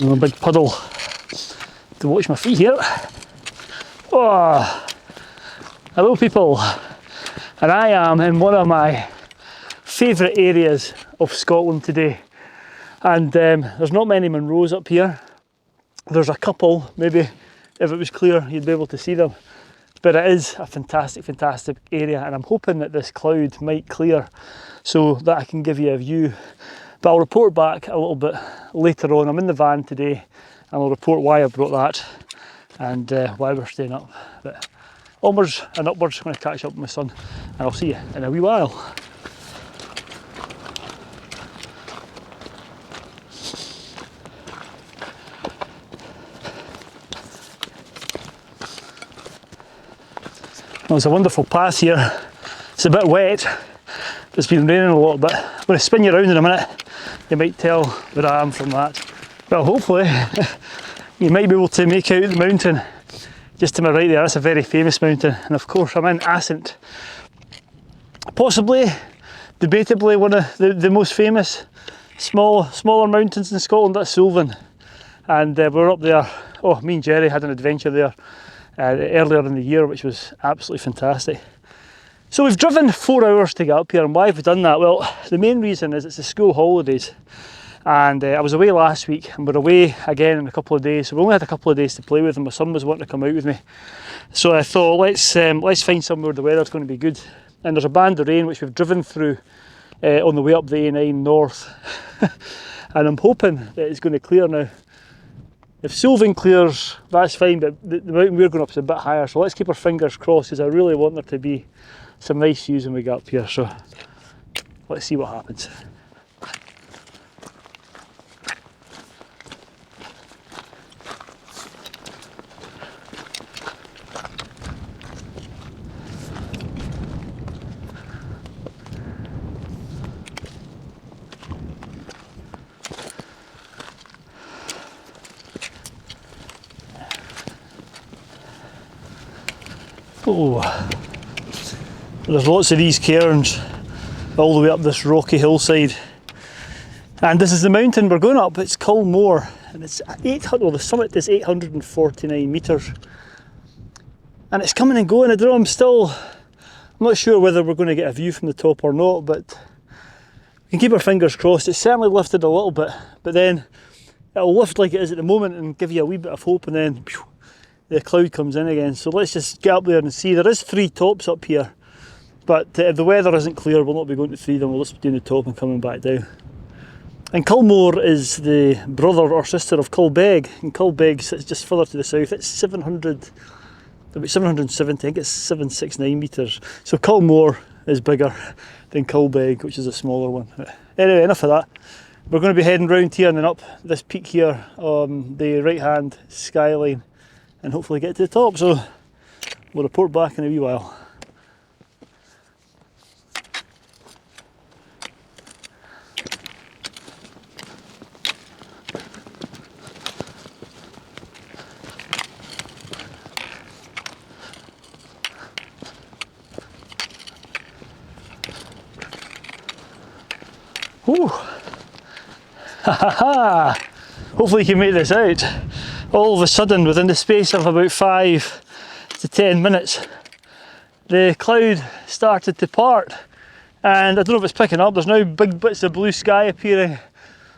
A big puddle to watch my feet here. Oh, hello people, and I am in one of my favourite areas of Scotland today, and there's not many Munros up here. There's a couple, maybe if it was clear you'd be able to see them, but it is a fantastic area, and I'm hoping that this cloud might clear so that I can give you a view. But I'll report back a little bit later on. I'm in the van today and I'll report why I brought that and why we're staying up. But onwards and upwards, I'm going to catch up with my son and I'll see you in a wee while. Well, it's a wonderful path here. It's a bit wet. It's been raining a lot, but I'm going to spin you around in a minute. You might tell where I am from that. Well, hopefully you might be able to make out the mountain just to my right there. That's a very famous mountain, and of course I'm in Assynt. Possibly, debatably, one of the most famous smaller mountains in Scotland. That's Suilven, and we're up there. Oh, me and Jerry had an adventure there earlier in the year, which was absolutely fantastic. So we've driven 4 hours to get up here, and why have we done that? Well, the main reason is it's the school holidays, and I was away last week and we're away again in a couple of days, so we only had a couple of days to play with, and my son was wanting to come out with me. So I thought, let's find somewhere the weather's going to be good, and there's a band of rain which we've driven through on the way up the A9 north and I'm hoping that it's going to clear now. If Suilven clears, that's fine, but the mountain we're going up is a bit higher, so let's keep our fingers crossed, because I really want there to be some nice views when we get up here, so let's see what happens. Oh, there's lots of these cairns all the way up this rocky hillside, and this is the mountain we're going up. It's Culmore, and it's 800. Well, the summit is 849 metres, and it's coming and going. I don't know. I'm not sure whether we're going to get a view from the top or not, but we can keep our fingers crossed. It's certainly lifted a little bit, but then it'll lift like it is at the moment and give you a wee bit of hope, and then phew, the cloud comes in again. So let's just get up there and see. There is 3 tops up here, but if the weather isn't clear, we'll not be going to 3 of them. We'll just be doing the top and coming back down. And Culmore is the brother or sister of Culbeg, and Culbeg sits just further to the south. It's about 770, I think it's 769 metres. So Culmore is bigger than Culbeg, which is a smaller one. Anyway, enough of that. We're going to be heading round here and then up this peak here on the right hand skyline, and hopefully get to the top. So we'll report back in a wee while. Ooh. Ha ha ha! Hopefully you can make this out. All of a sudden, within the space of about 5 to 10 minutes, the cloud started to part, and I don't know if it's picking up. There's now big bits of blue sky appearing,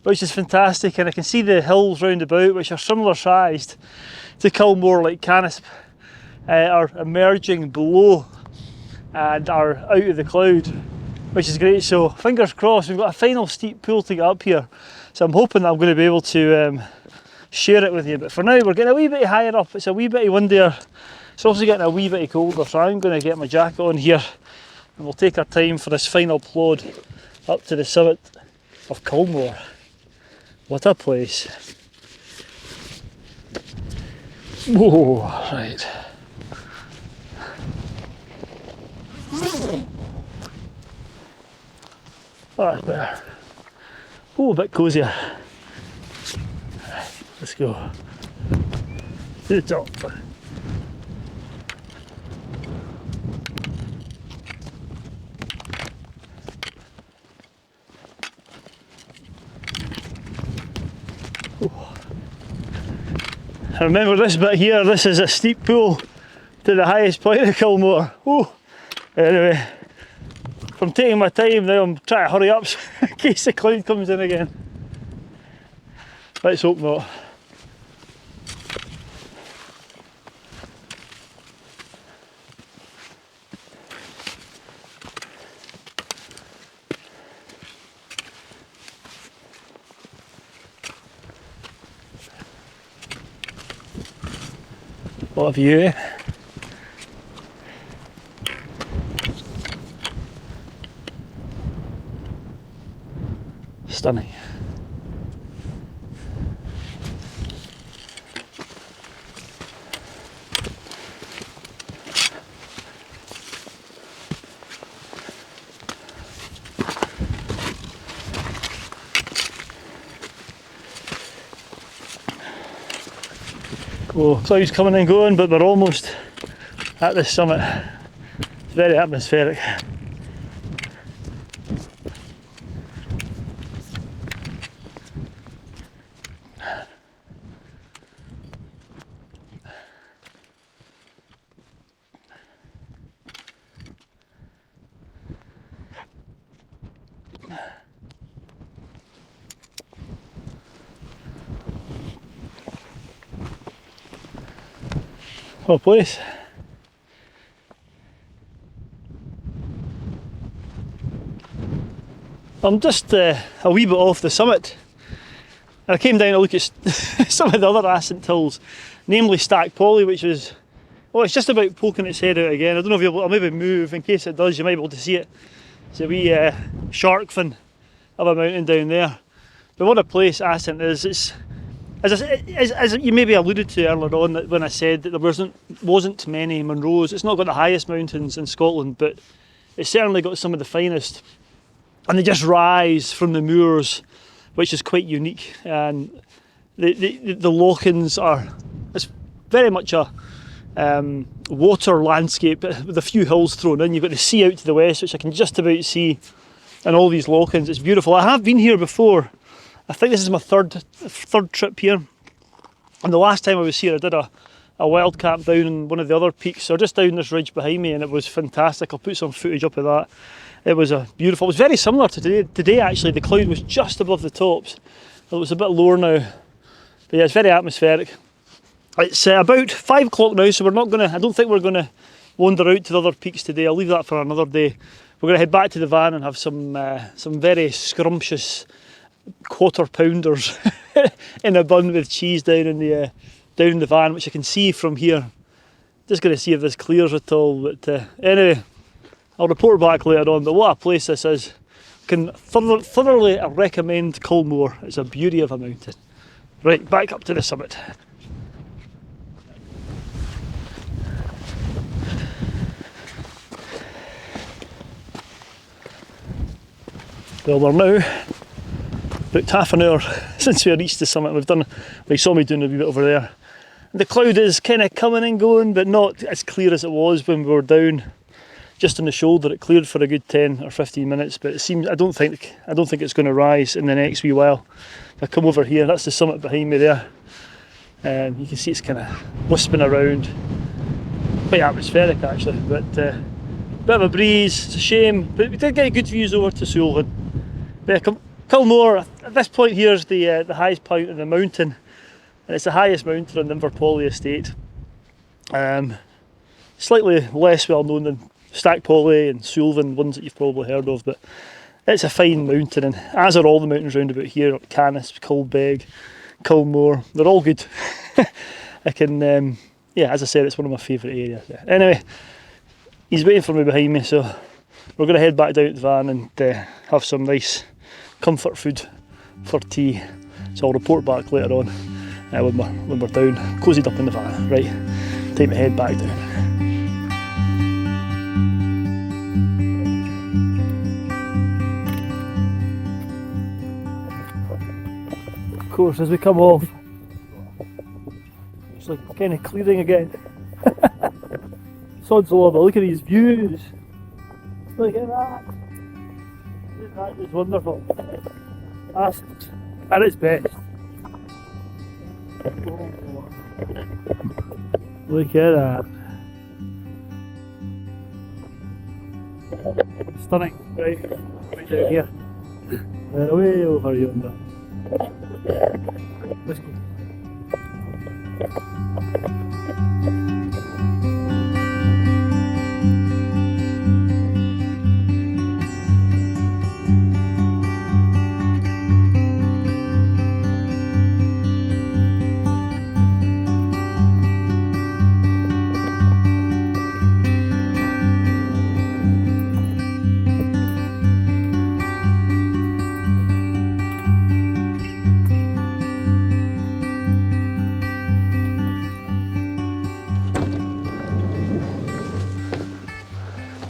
which is fantastic, and I can see the hills round about, which are similar sized to Culmore, like Canisp, are emerging below and are out of the cloud, which is great. So fingers crossed, we've got a final steep pull to get up here, so I'm hoping that I'm going to be able to share it with you. But for now, we're getting a wee bit higher up. It's a wee bit windier. It's also getting a wee bit colder, so I'm going to get my jacket on here and we'll take our time for this final plod up to the summit of Culmore. What a place. Whoa, right. Oh, that's better. Oh, a bit cosier. Right, let's go to the top. Oh. Remember this bit here, this is a steep pull to the highest point of Kilmore. Woo. Anyway, from taking my time now, I'm trying to hurry up in case the cloud comes in again. Let's hope not. What a view, eh? Stunning. Oh, clouds coming and going, but we're almost at the summit. It's very atmospheric. What a place. I'm just a wee bit off the summit. And I came down to look at some of the other Assynt hills, namely Stack Polly, which is, well, it's just about poking its head out again. I don't know if I'll maybe move, in case it does, you might be able to see it. It's a wee shark fin of a mountain down there. But what a place Assynt is. It's, as you maybe alluded to earlier on, that when I said that there wasn't many Munros, it's not got the highest mountains in Scotland, but it's certainly got some of the finest. And they just rise from the moors, which is quite unique. And the lochans it's very much a water landscape with a few hills thrown in. You've got the sea out to the west, which I can just about see, and all these lochans. It's beautiful. I have been here before. I think this is my third trip here, and the last time I was here I did a wild camp down in one of the other peaks, or just down this ridge behind me, and it was fantastic. I'll put some footage up of that. It was beautiful. It was very similar to today actually. The cloud was just above the tops. It was a bit lower now, but yeah, it's very atmospheric. It's about 5 o'clock now, so I don't think we're going to wander out to the other peaks today. I'll leave that for another day. We're going to head back to the van and have some very scrumptious quarter pounders in a bun with cheese down in the van, which I can see from here. Just going to see if this clears at all. But anyway, I'll report back later on. But what a place this is! Can thoroughly recommend Culmore. It's a beauty of a mountain. Right, back up to the summit. Well, we're now about half an hour since we reached the summit. You saw me doing a wee bit over there. And the cloud is kind of coming and going, but not as clear as it was when we were down just on the shoulder. It cleared for a good 10 or 15 minutes, but it seems I don't think it's going to rise in the next wee while. If I come over here, that's the summit behind me there. You can see it's kind of wisping around. Quite atmospheric actually, but bit of a breeze. It's a shame, but we did get good views over to Suilven. But Culmore, at this point here, is the highest point in the mountain, and it's the highest mountain on the Inverpolly estate. Slightly less well known than Stack Polly and Suilven, ones that you've probably heard of, but it's a fine mountain, and as are all the mountains round about here, like Canis, Culbeg, Culmore, they're all good. I can, yeah, as I said, it's one of my favourite areas. Yeah. Anyway, he's waiting for me behind me, so we're going to head back down to the van and have some nice comfort food for tea. So I'll report back later on when we're down, cozied up in the van. Right, time to head back down. Of course, as we come off, it's like kind of clearing again. Sod's law, but look at these views. Look at that. That is wonderful. Assynt at its best. Look at that. Stunning, right down here. Way over yonder. Let's go.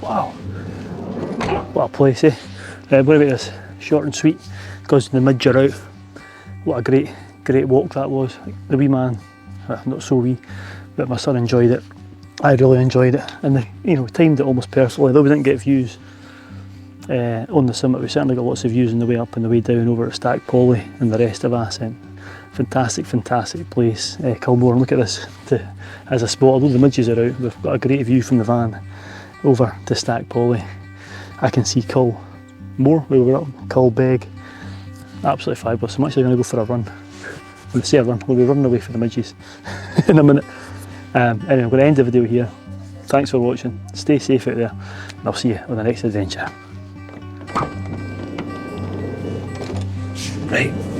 Wow, what a place, eh? I'm going to make this short and sweet because the mids are out. What a great walk that was. The wee man, not so wee, but my son enjoyed it. I really enjoyed it, and timed it almost perfectly. Though we didn't get views on the summit, we certainly got lots of views on the way up and the way down over at Stack Polly and the rest of Assynt. Fantastic place, Kilmore. Look at this as a spot. Although the midges are out, we've got a great view from the van over to Stack Polly. I can see Cull more where we were up, Cull Beg. Absolutely fabulous. I'm actually going to go for a run. When I say a run, we'll be running away for the midges in a minute. Anyway, I'm going to end the video here. Thanks for watching. Stay safe out there, and I'll see you on the next adventure. Right.